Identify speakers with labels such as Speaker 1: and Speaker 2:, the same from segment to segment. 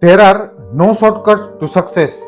Speaker 1: There are no shortcuts to success.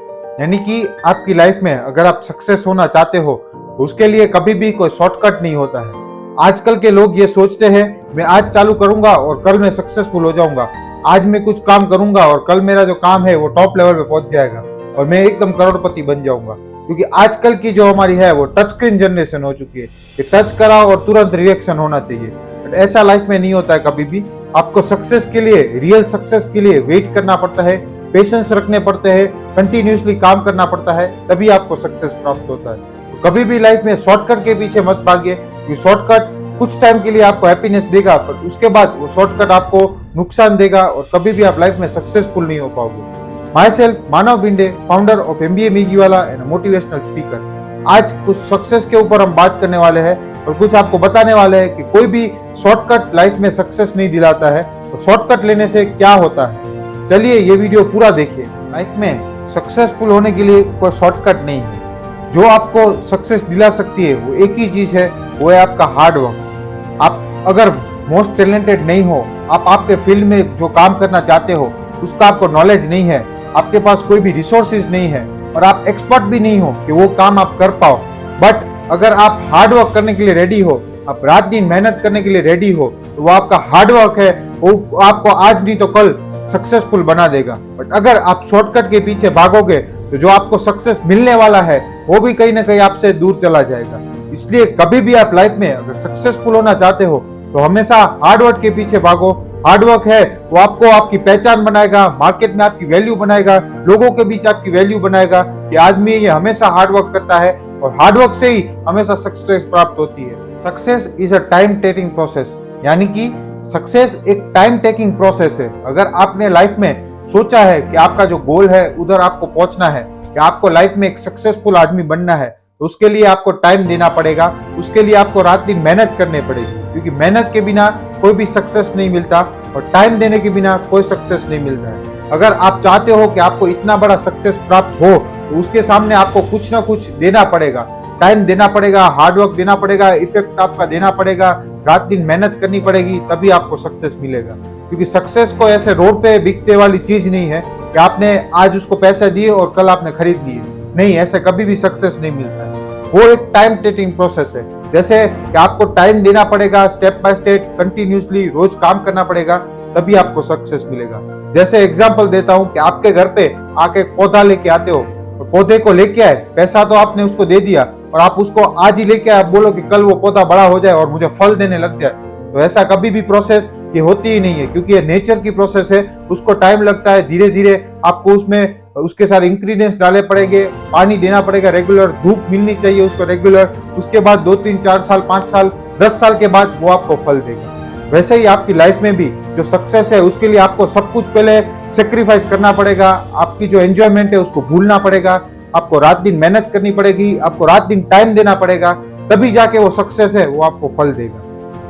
Speaker 1: यानी कि आपकी लाइफ में अगर आप सक्सेस होना चाहते हो तो उसके लिए कभी भी कोई शॉर्टकट नहीं होता है। आजकल के लोग ये सोचते हैं मैं आज चालू करूंगा और कल मैं सक्सेसफुल हो जाऊंगा, आज मैं कुछ काम करूंगा और कल मेरा जो काम है वो टॉप लेवल पे पहुंच जाएगा और मैं एकदम करोड़पति बन जाऊंगा। क्योंकि आजकल की जो हमारी है वो टच स्क्रीन जनरेशन हो चुकी है कि टच करा और तुरंत रिएक्शन होना चाहिए। बट ऐसा लाइफ में नहीं होता है कभी भी। आपको सक्सेस के लिए, रियल सक्सेस के लिए वेट करना पड़ता है, पेशेंस रखने पड़ते हैं, कंटिन्यूसली काम करना पड़ता है, तभी आपको सक्सेस प्राप्त होता है। तो कभी भी लाइफ में शॉर्टकट के पीछे मत भागिए, क्योंकि शॉर्टकट कुछ टाइम के लिए आपको हैप्पीनेस देगा पर उसके बाद वो शॉर्टकट आपको नुकसान देगा और कभी भी आप लाइफ में सक्सेसफुल नहीं हो पाओगे। Myself Manav Bhinde, founder of MBA मीगीवाला एंड मोटिवेशनल स्पीकर। आज कुछ सक्सेस के ऊपर हम बात करने वाले हैं और कुछ आपको बताने वाले हैं कि कोई भी शॉर्टकट लाइफ में सक्सेस नहीं दिलाता है, तो शॉर्टकट लेने से क्या होता है। चलिए ये वीडियो पूरा देखिए। लाइफ में सक्सेसफुल होने के लिए कोई शॉर्टकट नहीं है। जो आपको सक्सेस दिला सकती है वो एक ही चीज है, वो है आपका हार्ड वर्क। आप अगर मोस्ट टैलेंटेड नहीं हो, आप आपके फील्ड में जो काम करना चाहते हो उसका आपको नॉलेज नहीं है, आपके पास कोई भी रिसोर्सेज नहीं है और आप एक्सपर्ट भी नहीं हो कि वो काम आप कर पाओ, बट अगर आप हार्ड वर्क करने के लिए रेडी हो, आप रात दिन मेहनत करने के लिए रेडी हो, तो वो आपका हार्ड वर्क है, वो आपको आज नहीं तो कल सक्सेसफुल बना देगा। बट अगर आप शॉर्टकट के पीछे भागोगे तो जो आपको सक्सेस मिलने वाला है वो भी कहीं ना कहीं आपसे दूर चला जाएगा। इसलिए कभी भी आप लाइफ में अगर सक्सेसफुल होना चाहते हो तो हमेशा हार्ड वर्क के पीछे भागो। हार्ड वर्क है वो आपको आपकी पहचान बनाएगा, मार्केट में आपकी वैल्यू बनाएगा, लोगों के बीच आपकी वैल्यू बनाएगा कि आदमी ये हमेशा हार्ड वर्क करता है और हार्ड वर्क से ही हमेशा सक्सेस प्राप्त होती है। Success is a time taking process, यानी कि सक्सेस एक टाइम टेकिंग प्रोसेस है। अगर आपने लाइफ में सोचा है कि आपका जो गोल है उधर आपको पहुंचना है, कि आपको लाइफ में एक सक्सेसफुल आदमी बनना है, तो उसके लिए आपको टाइम देना पड़ेगा, उसके लिए आपको रात दिन मेहनत करनी पड़ेगी। क्योंकि मेहनत के बिना कोई भी सक्सेस नहीं मिलता और टाइम देने के बिना कोई सक्सेस नहीं मिलता है। अगर आप चाहते हो कि आपको इतना बड़ा सक्सेस प्राप्त हो तो उसके सामने आपको कुछ ना कुछ देना पड़ेगा, टाइम देना पड़ेगा, हार्डवर्क देना पड़ेगा, इफेक्ट आपका देना पड़ेगा, रात दिन मेहनत करनी पड़ेगी, तभी आपको सक्सेस मिलेगा। क्योंकि सक्सेस को ऐसे रोड पे बिकते वाली चीज नहीं है कि आपने आज उसको पैसे दिए और कल आपने खरीद लिए। नहीं, ऐसे कभी भी सक्सेस नहीं मिलता है। वो एक टाइम टेकिंग प्रोसेस है। जैसे कि आपको टाइम देना पड़ेगा, स्टेप बाय स्टेप कंटिन्यूसली रोज काम करना पड़ेगा, तभी आपको सक्सेस मिलेगा। जैसे एग्जांपल देता हूं कि आपके घर पे आके पौधा लेके आते हो, पौधे को लेके आए, पैसा तो आपने उसको दे दिया और आप उसको आज ही लेके आए, बोलो कि कल वो पौधा बड़ा हो जाए और मुझे फल देने लग जाए, तो ऐसा कभी भी प्रोसेस ये होती ही नहीं है। क्योंकि ये नेचर की प्रोसेस है, उसको टाइम लगता है। धीरे धीरे आपको उसमें उसके सारे इंग्रेडिएंट्स डाले पड़ेंगे, पानी देना पड़ेगा रेगुलर, धूप मिलनी चाहिए उसको रेगुलर, उसके बाद 2 3 4 साल 5 साल 10 साल के बाद वो आपको फल देगा। वैसे ही आपकी लाइफ में भी जो सक्सेस है उसके लिए आपको सब कुछ पहले सेक्रीफाइस करना पड़ेगा। आपकी जो एंजॉयमेंट है उसको भूलना पड़ेगा, आपको रात दिन मेहनत करनी पड़ेगी, आपको रात दिन टाइम देना पड़ेगा, तभी जाके वो सक्सेस है वो आपको फल देगा।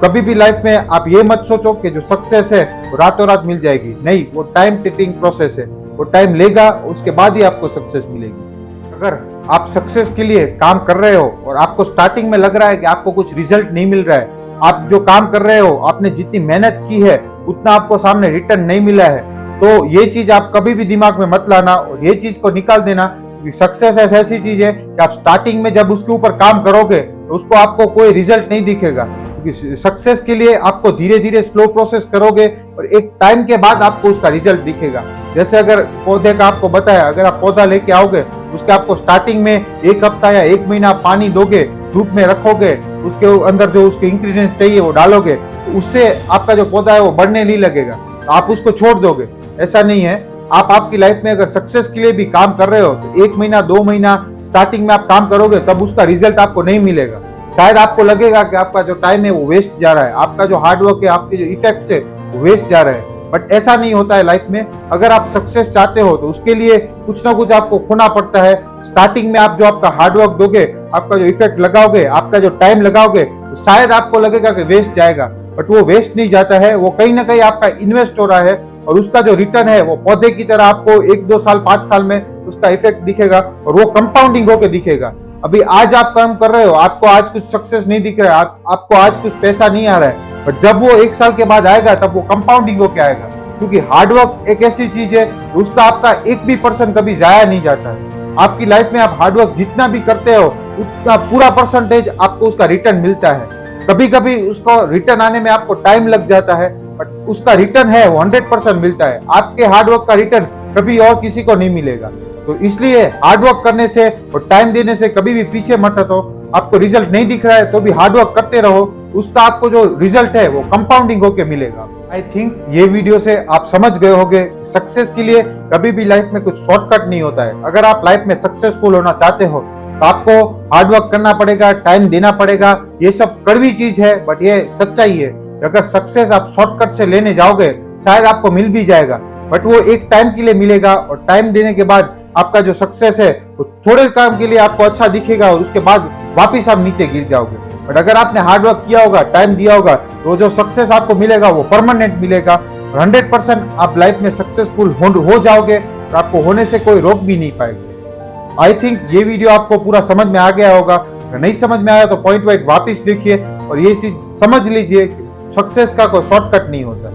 Speaker 1: कभी भी लाइफ में आप ये मत सोचो कि जो सक्सेस है वो रातों रात मिल जाएगी। नहीं, वो टाइम टेकिंग प्रोसेस है, वो टाइम लेगा, उसके बाद ही आपको सक्सेस मिलेगी। अगर आप सक्सेस के लिए काम कर रहे हो और आपको स्टार्टिंग में लग रहा है कि आपको कुछ रिजल्ट नहीं मिल रहा है, आप जो काम कर रहे हो आपने जितनी मेहनत की है उतना आपको सामने रिटर्न नहीं मिला है, तो ये चीज आप कभी भी दिमाग में मत लाना और ये चीज को निकाल देना। सक्सेस ऐसी चीज है कि आप स्टार्टिंग में जब उसके ऊपर काम करोगे तो उसको आपको कोई रिजल्ट नहीं दिखेगा। क्योंकि सक्सेस के लिए आपको धीरे धीरे स्लो प्रोसेस करोगे और एक टाइम के बाद आपको उसका रिजल्ट दिखेगा। जैसे अगर पौधे का आपको बताया, अगर आप पौधा लेके आओगे उसके आपको स्टार्टिंग में 1 हफ्ता या 1 महीना पानी दोगे, धूप में रखोगे, उसके अंदर जो उसके इंग्रेडिएंट्स चाहिए वो डालोगे, तो उससे आपका जो पौधा है वो बढ़ने नहीं लगेगा, आप उसको छोड़ दोगे। ऐसा नहीं है। आप आपकी लाइफ में अगर सक्सेस के लिए भी काम कर रहे हो तो 1 महीना 2 महीना स्टार्टिंग में आप काम करोगे, तब उसका रिजल्ट आपको नहीं मिलेगा। शायद आपको लगेगा कि आपका जो टाइम है वो वेस्ट जा रहा है, आपका जो हार्डवर्क है, आपके जो इफेक्ट्स है वो वेस्ट जा रहे हैं, बट ऐसा नहीं होता है लाइफ में। अगर आप सक्सेस चाहते हो तो उसके लिए कुछ ना कुछ आपको खोना पड़ता है। स्टार्टिंग में आप जो आपका हार्डवर्क दोगे, आपका जो इफेक्ट लगाओगे, आपका जो टाइम लगाओगे, तो शायद आपको लगेगा कि वेस्ट जाएगा, बट वो वेस्ट नहीं जाता है, वो कहीं ना कहीं आपका इन्वेस्ट हो रहा है और उसका जो रिटर्न है वो पौधे की तरह आपको 1 2 साल 5 साल में उसका इफेक्ट दिखेगा और वो कंपाउंडिंग होकर दिखेगा। अभी आज आप काम कर रहे हो, आपको आज कुछ सक्सेस नहीं दिख रहा है, आपको आज कुछ पैसा नहीं आ रहा है, बट जब वो 1 साल के बाद आएगा तब वो कंपाउंडिंग होके आएगा। क्योंकि हार्डवर्क एक ऐसी चीज है उसका आपका 1% कभी जाया नहीं जाता है। आपकी लाइफ में आप हार्डवर्क जितना भी करते हो उतना पूरा परसेंटेज आपको उसका रिटर्न मिलता है। कभी कभी उसको रिटर्न आने में आपको टाइम लग जाता है, बट उसका रिटर्न है वो 100% मिलता है। आपके हार्डवर्क का रिटर्न कभी और किसी को नहीं मिलेगा। तो इसलिए हार्डवर्क करने से और टाइम देने से कभी भी पीछे मत हटो। आपको रिजल्ट नहीं दिख रहा है तो भी हार्डवर्क करते रहो, उसका आपको जो रिजल्ट है वो कंपाउंडिंग होके मिलेगा। आई थिंक ये वीडियो से आप समझ गए होंगे सक्सेस के लिए कभी भी लाइफ में कुछ शॉर्टकट नहीं होता है। अगर आप लाइफ में सक्सेसफुल होना चाहते हो तो आपको हार्डवर्क करना पड़ेगा, टाइम देना पड़ेगा। ये सब कड़वी चीज है बट ये सच्चाई है। अगर सक्सेस आप शॉर्टकट से लेने जाओगे शायद आपको मिल भी जाएगा, बट वो एक टाइम के लिए मिलेगा और टाइम देने के बाद आपका जो सक्सेस है वो थोड़े टाइम के लिए आपको अच्छा दिखेगा और उसके बाद वापिस आप नीचे गिर जाओगे। बट अगर आपने हार्डवर्क किया होगा, टाइम दिया होगा, तो जो सक्सेस आपको मिलेगा वो परमानेंट मिलेगा। 100% आप लाइफ में सक्सेसफुल हो जाओगे और आपको होने से कोई रोक भी नहीं पाएगा। आई थिंक ये वीडियो आपको पूरा समझ में आ गया होगा। अगर नहीं समझ में आया तो पॉइंट वाइज वापिस देखिए और ये चीज समझ लीजिए कि सक्सेस का कोई शॉर्टकट नहीं होता।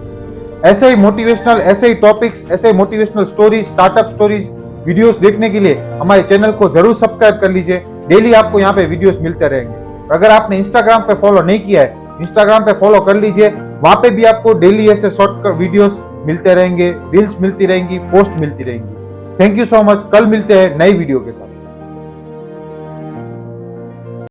Speaker 1: ऐसे ही मोटिवेशनल, ऐसे ही टॉपिक्स, ऐसे ही motivational stories, startup stories videos देखने के लिए हमारे चैनल को जरूर सब्सक्राइब कर लीजिए। डेली आपको यहाँ पे वीडियोस मिलते रहेंगे। अगर आपने इंस्टाग्राम पे फॉलो नहीं किया है, इंस्टाग्राम पे फॉलो कर लीजिए। वहां पे भी आपको डेली ऐसे शॉर्ट वीडियोस मिलते रहेंगे, रील्स मिलती रहेंगी, पोस्ट मिलती रहेंगी। Thank you so much. कल मिलते हैं नई वीडियो के साथ।